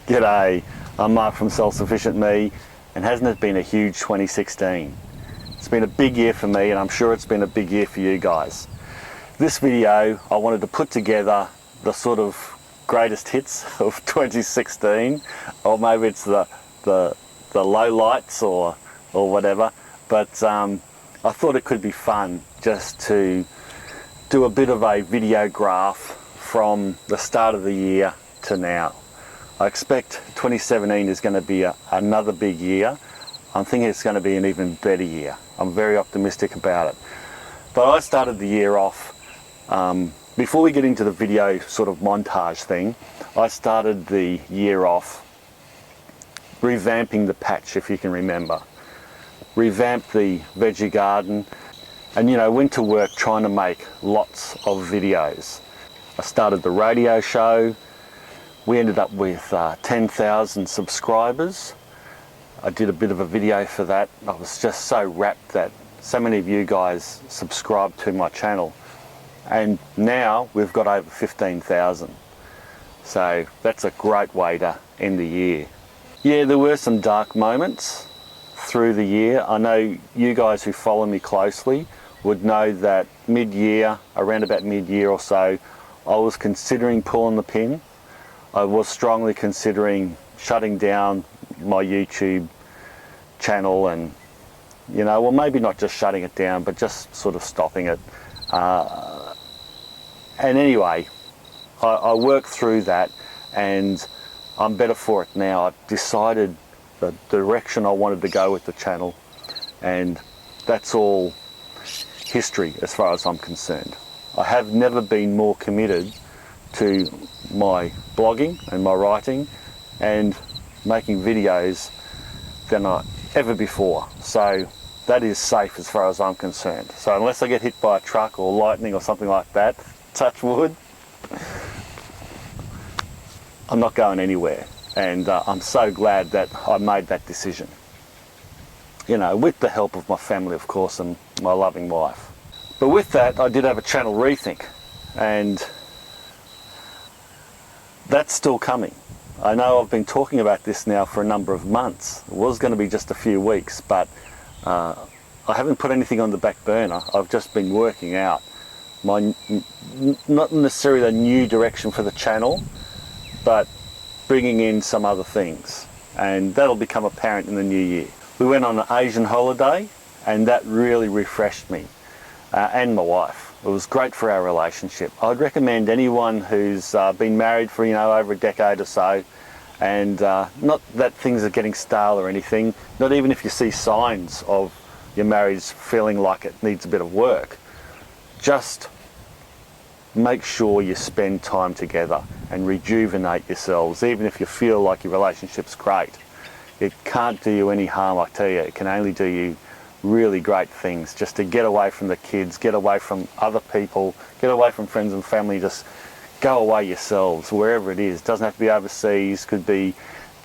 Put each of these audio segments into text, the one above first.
G'day, I'm Mark from Self-Sufficient Me, and hasn't it been a huge 2016? It's been a big year for me, and I'm sure it's been a big year for you guys. This video, I wanted to put together the sort of greatest hits of 2016, or maybe it's the low lights or whatever, but I thought it could be fun just to do a bit of a video graph from the start of the year to now. I expect 2017 is going to be another big year. I'm thinking it's going to be an even better year. I'm very optimistic about it. But I started the year off, before we get into the video sort of montage thing, I started the year off revamping the patch, if you can remember. Revamped the veggie garden and, you know, went to work trying to make lots of videos. I started the radio show. We ended up with 10,000 subscribers. I did a bit of a video for that. I was just so rapt that so many of you guys subscribed to my channel. And now we've got over 15,000. So that's a great way to end the year. Yeah, there were some dark moments through the year. I know you guys who follow me closely would know that mid-year, around about mid-year or so, I was considering pulling the pin. I was strongly considering shutting down my YouTube channel and, you know, well, maybe not just shutting it down, but just sort of stopping it. And anyway, I worked through that and I'm better for it now. I've decided the direction I wanted to go with the channel, and that's all history as far as I'm concerned. I have never been more committed to my blogging and my writing and making videos than ever before. So that is safe as far as I'm concerned. So unless I get hit by a truck or lightning or something like that, touch wood, I'm not going anywhere. And I'm so glad that I made that decision. You know, with the help of my family, of course, and my loving wife. But with that, I did have a channel rethink, and that's still coming. I know I've been talking about this now for a number of months. It was going to be just a few weeks, but I haven't put anything on the back burner. I've just been working out my, not necessarily a new direction for the channel, but bringing in some other things. And that'll become apparent in the new year. We went on an Asian holiday, and that really refreshed me and my wife. It was great for our relationship. I'd recommend anyone who's been married for, you know, over a decade or so, and not that things are getting stale or anything, not even if you see signs of your marriage feeling like it needs a bit of work, just make sure you spend time together and rejuvenate yourselves, even if you feel like your relationship's great. It can't do you any harm, I tell you. It can only do you really great things, just to get away from the kids, get away from other people, get away from friends and family. Just go away yourselves, wherever it is. Doesn't have to be overseas, could be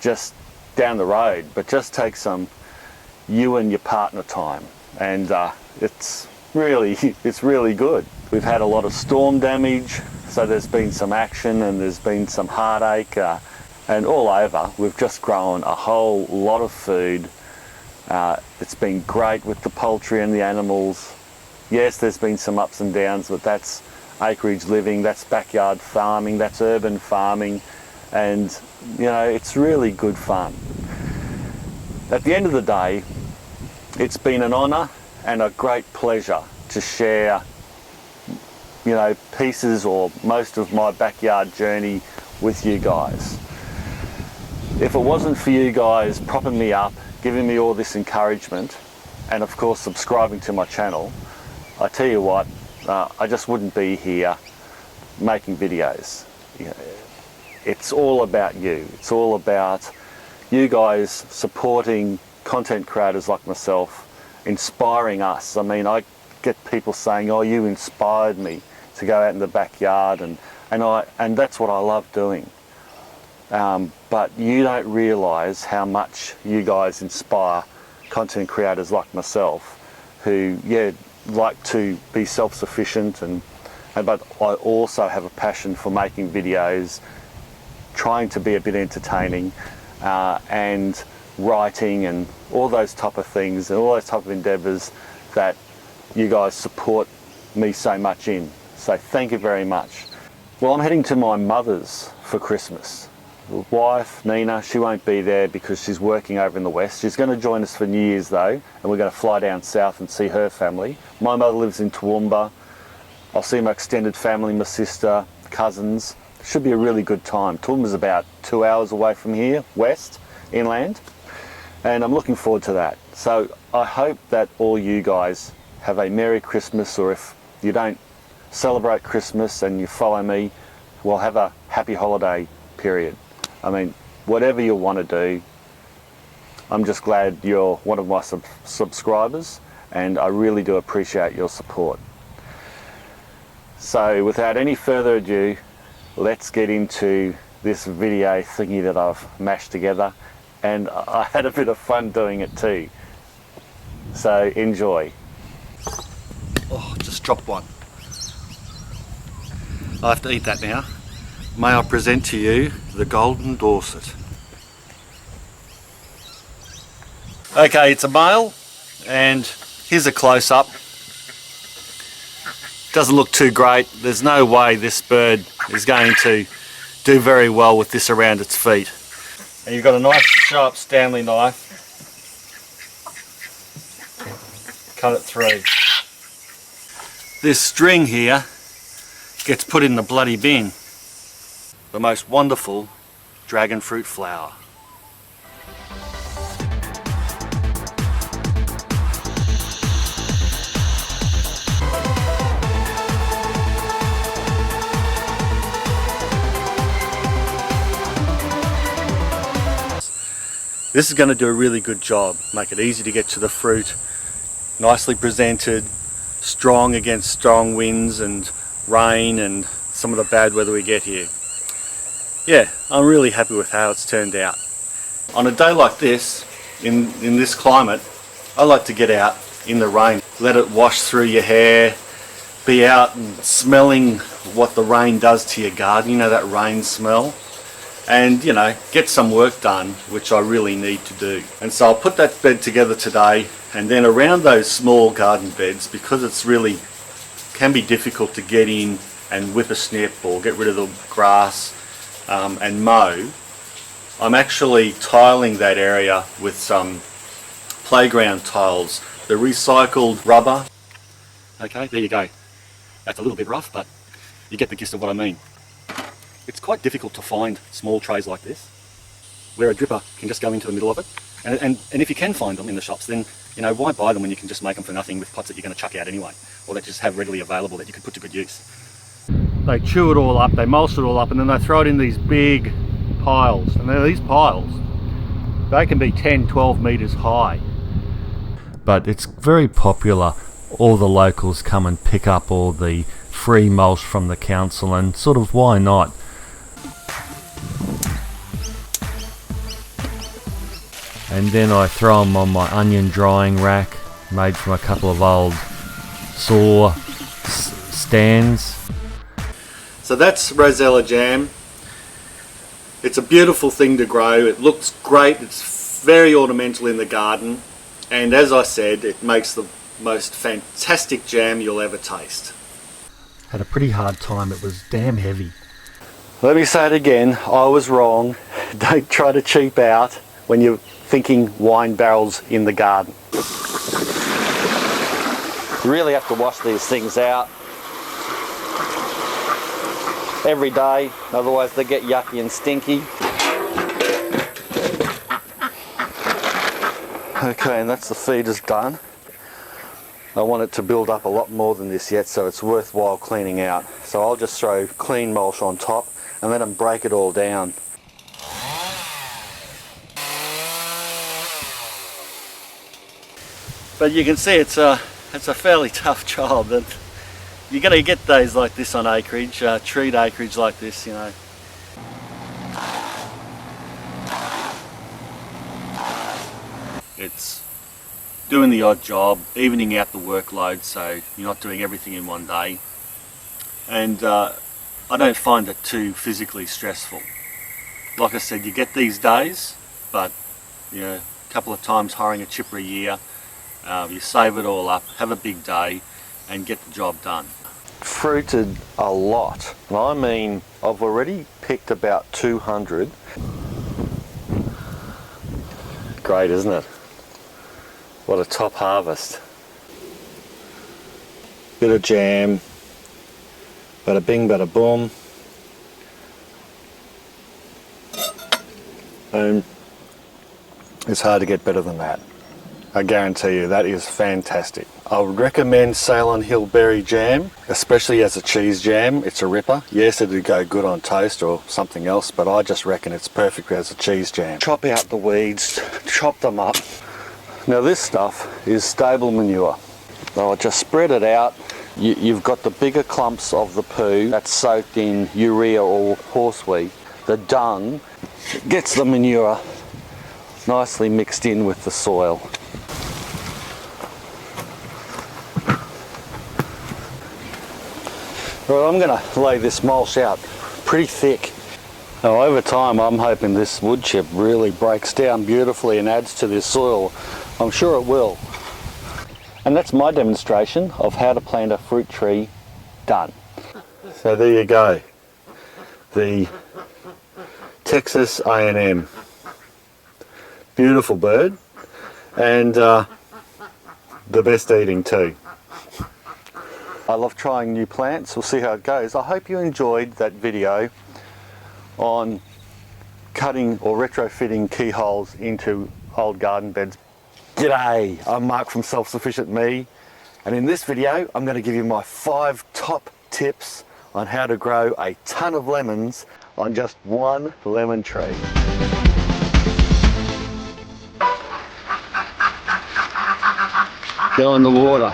just down the road, but just take some you and your partner time, and it's really good. We've had a lot of storm damage, so there's been some action and there's been some heartache, and all over we've just grown a whole lot of food. It's been great with the poultry and the animals. Yes, there's been some ups and downs, but that's acreage living, that's backyard farming, that's urban farming, and, you know, it's really good fun. At the end of the day, it's been an honour and a great pleasure to share, you know, pieces or most of my backyard journey with you guys. If it wasn't for you guys propping me up, giving me all this encouragement, and of course subscribing to my channel, I tell you what, I just wouldn't be here making videos. You know, it's all about you. It's all about you guys supporting content creators like myself, inspiring us. I mean, I get people saying, oh, you inspired me to go out in the backyard, and that's what I love doing. But you don't realise how much you guys inspire content creators like myself, who, yeah, like to be self-sufficient, but I also have a passion for making videos trying to be a bit entertaining, and writing and all those type of things and all those type of endeavours that you guys support me so much in. So thank you very much. Well, I'm heading to my mother's for Christmas. The wife, Nina, she won't be there because she's working over in the west. She's going to join us for New Year's though, and we're going to fly down south and see her family. My mother lives in Toowoomba. I'll see my extended family, my sister, cousins. Should be a really good time. Toowoomba's about 2 hours away from here, west, inland, and I'm looking forward to that. So I hope that all you guys have a Merry Christmas, or if you don't celebrate Christmas and you follow me, we'll have a happy holiday period. I mean, whatever you want to do, I'm just glad you're one of my subscribers, and I really do appreciate your support. So without any further ado, let's get into this video thingy that I've mashed together, and I had a bit of fun doing it too. So enjoy. Oh, just dropped one. I have to eat that now. May I present to you the Golden Dorset. Okay, it's a male, and here's a close-up. Doesn't look too great. There's no way this bird is going to do very well with this around its feet. And you've got a nice sharp Stanley knife. Cut it through. This string here gets put in the bloody bin. The most wonderful dragon fruit flower. This is going to do a really good job, make it easy to get to the fruit, nicely presented, strong against strong winds and rain and some of the bad weather we get here. Yeah, I'm really happy with how it's turned out. On a day like this, in this climate, I like to get out in the rain, let it wash through your hair, be out and smelling what the rain does to your garden, you know, that rain smell, and you know, get some work done, which I really need to do. And so I'll put that bed together today, and then around those small garden beds, because it's really can be difficult to get in and whip a snip or get rid of the grass and mow, I'm actually tiling that area with some playground tiles, the recycled rubber. Okay, there you go. That's a little bit rough, but you get the gist of what I mean. It's quite difficult to find small trays like this, where a dripper can just go into the middle of it. And if you can find them in the shops, then you know, why buy them when you can just make them for nothing with pots that you're going to chuck out anyway, or that you just have readily available that you can put to good use. They chew it all up, they mulch it all up, and then they throw it in these big piles. And these piles, they can be 10, 12 metres high. But it's very popular. All the locals come and pick up all the free mulch from the council, and sort of why not? And then I throw them on my onion drying rack, made from a couple of old saw stands. So that's Rosella jam. It's a beautiful thing to grow. It looks great. It's very ornamental in the garden. And as I said, it makes the most fantastic jam you'll ever taste. Had a pretty hard time. It was damn heavy. Let me say it again. I was wrong. Don't try to cheap out when you're thinking wine barrels in the garden. You really have to wash these things out every day, otherwise they get yucky and stinky. Okay, and that's the feeders done. I want it to build up a lot more than this yet, so it's worthwhile cleaning out. So I'll just throw clean mulch on top and let them break it all down. But you can see it's a fairly tough job. That you're going to get days like this on acreage, treed acreage like this, you know. It's doing the odd job, evening out the workload, so you're not doing everything in one day. And I don't find it too physically stressful. like I said, you get these days, but you know, a couple of times hiring a chipper a year, you save it all up, have a big day and get the job done. Fruited a lot. I mean, I've already picked about 200. Great, isn't it? What a top harvest. Bit of jam, bada bing, bada boom. And it's hard to get better than that. I guarantee you, that is fantastic. I would recommend Ceylon Hill Berry Jam, especially as a cheese jam. It's a ripper. Yes, it would go good on toast or something else, but I just reckon it's perfect as a cheese jam. Chop out the weeds, chop them up. Now this stuff is stable manure. I'll just spread it out. You've got the bigger clumps of the poo that's soaked in urea or horseweed. The dung gets the manure nicely mixed in with the soil. Right, I'm going to lay this mulch out pretty thick. Now over time I'm hoping this wood chip really breaks down beautifully and adds to this soil. I'm sure it will. And that's my demonstration of how to plant a fruit tree done. So there you go. The Texas A&M. Beautiful bird, and the best eating too. I love trying new plants. We'll see how it goes. I hope you enjoyed that video on cutting or retrofitting keyholes into old garden beds. G'day, I'm Mark from Self-Sufficient Me, and in this video I'm going to give you my 5 top tips on how to grow a ton of lemons on just one lemon tree. Go in the water.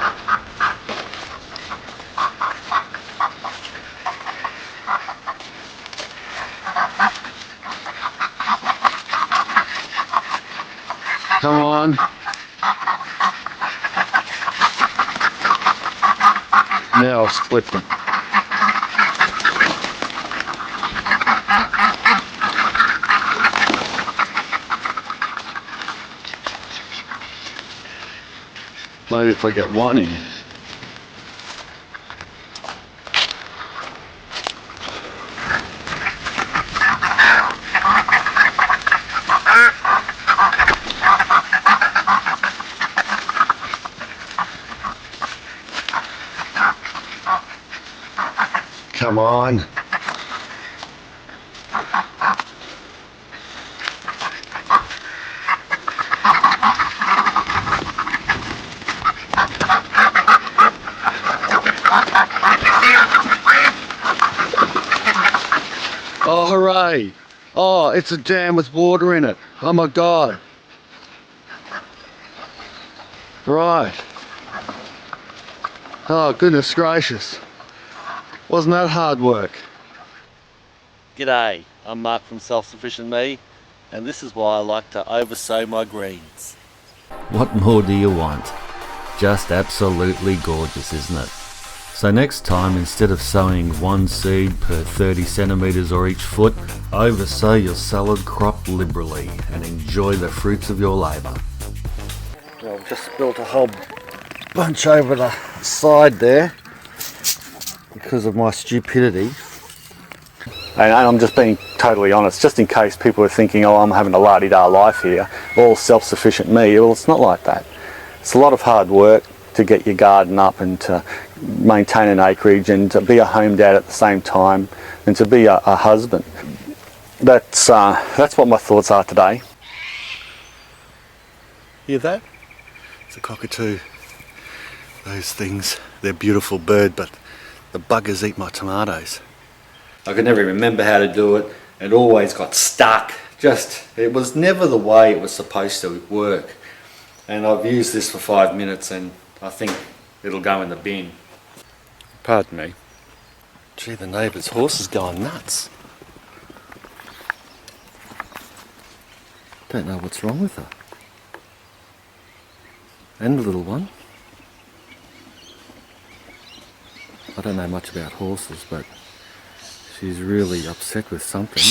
Come on. Now I'll split them. Maybe if I get one in. Come on. Oh, hooray! Oh, it's a jam with water in it. Oh my God. Right. Oh, goodness gracious. Wasn't that hard work? G'day, I'm Mark from Self-Sufficient Me, and this is why I like to oversow my greens. What more do you want? Just absolutely gorgeous, isn't it? So next time, instead of sowing one seed per 30 centimetres or each foot, oversow your salad crop liberally and enjoy the fruits of your labour. I've just spilled a whole bunch over the side there because of my stupidity. And I'm just being totally honest, just in case people are thinking, oh, I'm having a la-di-da life here, all self-sufficient me. Well, it's not like that. It's a lot of hard work to get your garden up and to maintain an acreage and to be a home dad at the same time and to be a husband. That's what my thoughts are today. Hear that? It's a cockatoo. Those things, they're a beautiful bird, but the buggers eat my tomatoes. I could never remember how to do it. It always got stuck. It was never the way it was supposed to work. And I've used this for 5 minutes and I think it'll go in the bin. Pardon me. Gee, the neighbour's horse is going nuts. Don't know what's wrong with her. And the little one. I don't know much about horses, but she's really upset with something.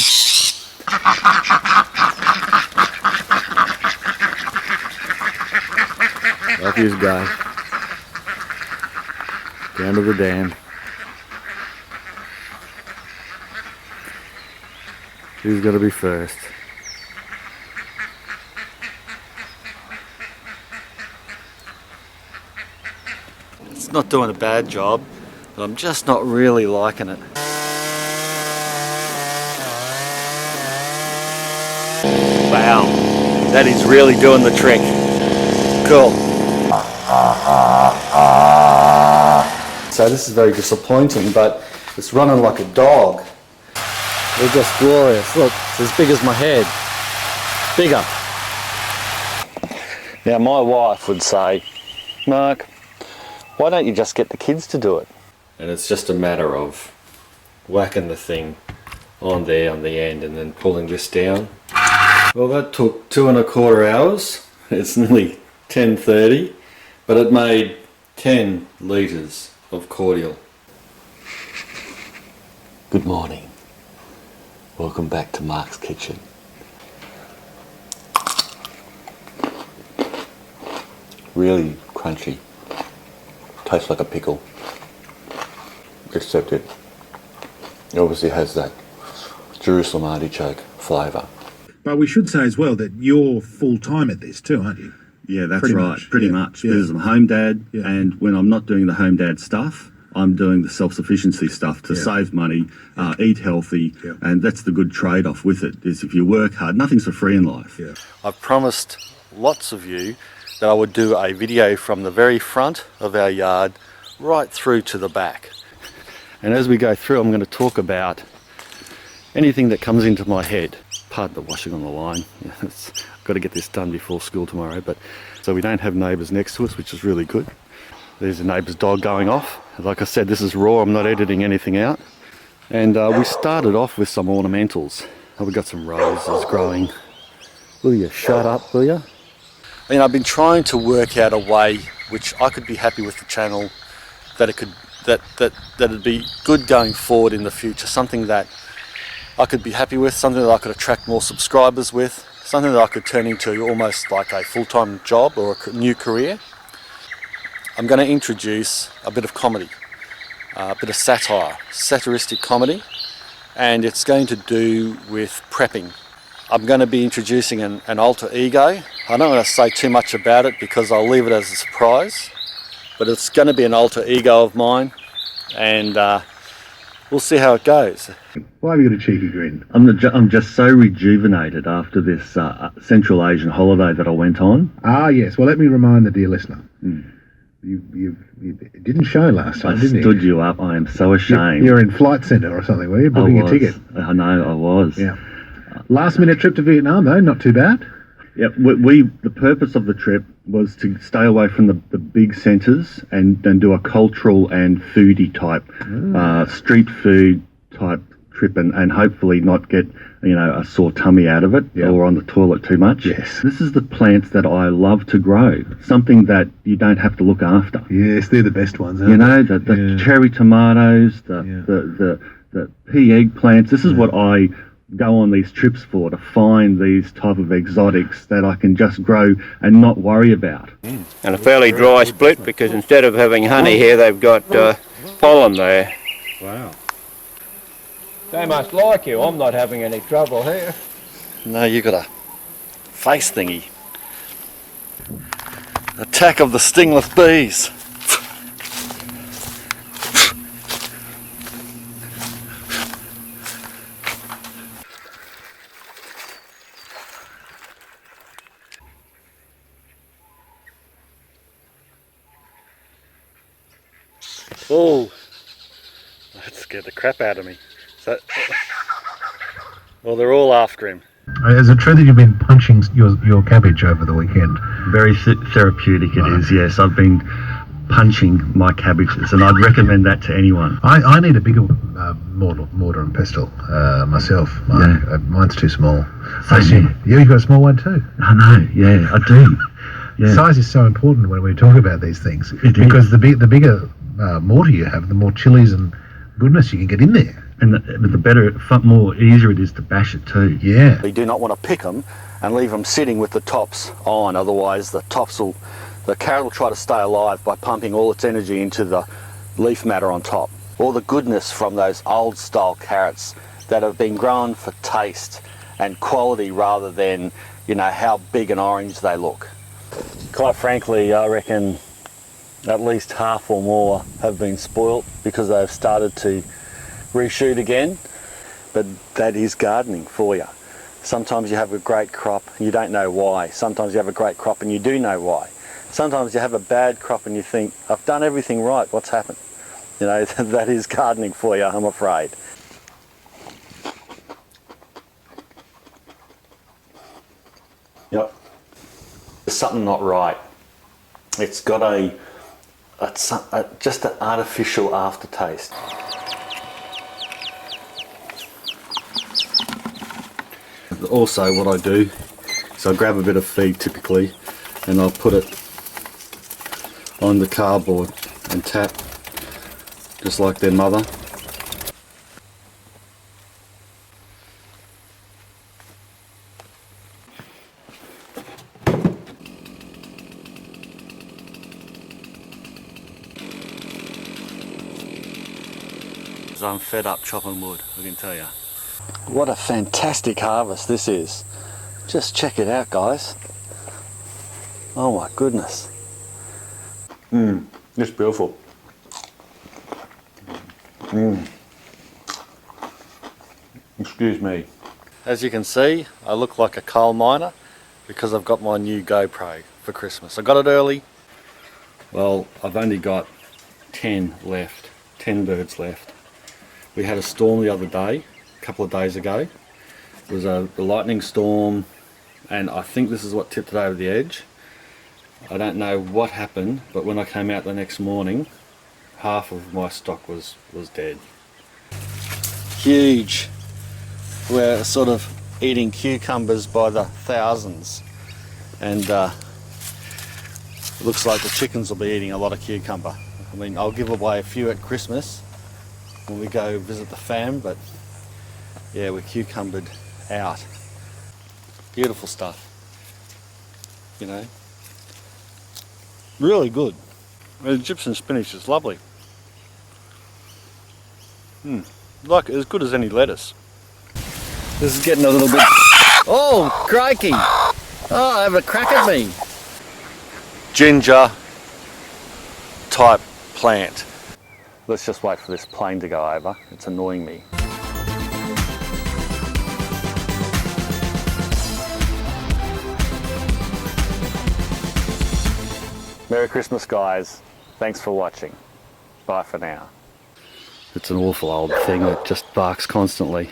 Off you go. Down to the dam. Who's going to be first? It's not doing a bad job, but I'm just not really liking it. Wow, that is really doing the trick. Cool. So this is very disappointing, but it's running like a dog. They're just glorious. Look, it's as big as my head. Bigger. Now my wife would say, Mark, why don't you just get the kids to do it? And it's just a matter of whacking the thing on there on the end and then pulling this down. Well, that took 2¼ hours. It's nearly 10:30, but it made 10 litres of cordial. Good morning. Welcome back to Mark's kitchen. Really crunchy. Tastes like a pickle. Except it obviously has that Jerusalem artichoke flavour. But we should say as well that you're full-time at this too, aren't you? Yeah, that's Pretty right. much, Pretty yeah. much. Yeah. Because I'm a home dad, Yeah. and when I'm not doing the home dad stuff, I'm doing the self-sufficiency stuff to Yeah. save money, eat healthy, Yeah. and that's the good trade-off with it, is if you work hard, nothing's for free in life. Yeah. I've promised lots of you that I would do a video from the very front of our yard right through to the back. And as we go through, I'm going to talk about anything that comes into my head. Pardon the washing on the line. I've got to get this done before school tomorrow, but so we don't have neighbours next to us, which is really good. There's a neighbour's dog going off. Like I said, this is raw. I'm not editing anything out. And we started off with some ornamentals. We've got some roses growing. Will you shut up, will you? I mean, I've been trying to work out a way which I could be happy with the channel, that it could that'd be good going forward in the future. Something that I could be happy with, something that I could attract more subscribers with, something that I could turn into almost like a full-time job or a new career. I'm going to introduce a bit of comedy, a bit of satire, satiristic comedy, and it's going to do with prepping. I'm going to be introducing an alter ego. I don't want to say too much about it because I'll leave it as a surprise, but it's going to be an alter ego of mine, and we'll see how it goes. Why have you got a cheeky grin? I'm just so rejuvenated after this Central Asian holiday that I went on. Ah, yes. Well, let me remind the dear listener. You didn't show last time, I didn't you? stood you up. I am so ashamed. You're in Flight Centre or something, were you? Booking a ticket. I know, I was. Yeah. Last minute trip to Vietnam, though, not too bad. Yeah, the purpose of the trip was to stay away from the big centres and do a cultural and foodie type, street food type trip, and hopefully not get a sore tummy out of it or on the toilet too much. Yes. This is the plants that I love to grow, something that you don't have to look after. Yes, they're the best ones, You know, the cherry tomatoes, the pea eggplants. This is what I go on these trips for, to find these type of exotics that I can just grow and not worry about. And a fairly dry split, because instead of having honey here, they've got pollen there. Wow. They must like you. I'm not having any trouble here. No, you got a face thingy. Attack of the stingless bees. Oh, that scared the crap out of me. Well, they're all after him. Is it true that you've been punching your cabbage over the weekend? Very therapeutic it is, yes. I've been punching my cabbages, and I'd recommend that to anyone. I need a bigger mortar and pestle myself. Mine's too small. Same here. You've got a small one too. I know, yeah, I do. Yeah. Size is so important when we talk about these things, It because is. the bigger mortar you have, the more chilies and goodness you can get in there. And the better, more easier it is to bash it too. Yeah. You do not want to pick them and leave them sitting with the tops on, otherwise the carrot will try to stay alive by pumping all its energy into the leaf matter on top. All the goodness from those old style carrots that have been grown for taste and quality rather than, you know, how big and orange they look. Quite frankly, I reckon at least half or more have been spoilt because they've started to reshoot again. But that is gardening for you. Sometimes you have a great crop and you don't know why. Sometimes you have a great crop and you do know why. Sometimes you have a bad crop and you think, I've done everything right, what's happened? You know, that is gardening for you, I'm afraid. Yep. There's something not right. It's got just an artificial aftertaste. Also what I do is I grab a bit of feed typically and I'll put it on the cardboard and tap just like their mother. I'm fed up chopping wood, I can tell you. What a fantastic harvest this is. Just check it out, guys. Oh my goodness. It's beautiful. Excuse me. As you can see, I look like a coal miner because I've got my new GoPro for Christmas. I got it early. Well, I've only got 10 left, 10 birds left. We had a storm the other day, a couple of days ago. It was a lightning storm, and I think this is what tipped it over the edge. I don't know what happened, but when I came out the next morning, half of my stock was dead. Huge. We're sort of eating cucumbers by the thousands, and it looks like the chickens will be eating a lot of cucumber. I mean, I'll give away a few at Christmas when we go visit the fam, but yeah, we're cucumbered out. Beautiful stuff, you know, really good. The Egyptian spinach is lovely. Like as good as any lettuce. This is getting a little bit, oh crikey, oh have a crack at me. Ginger type plant. Let's just wait for this plane to go over. It's annoying me. Merry Christmas, guys. Thanks for watching. Bye for now. It's an awful old thing that just barks constantly.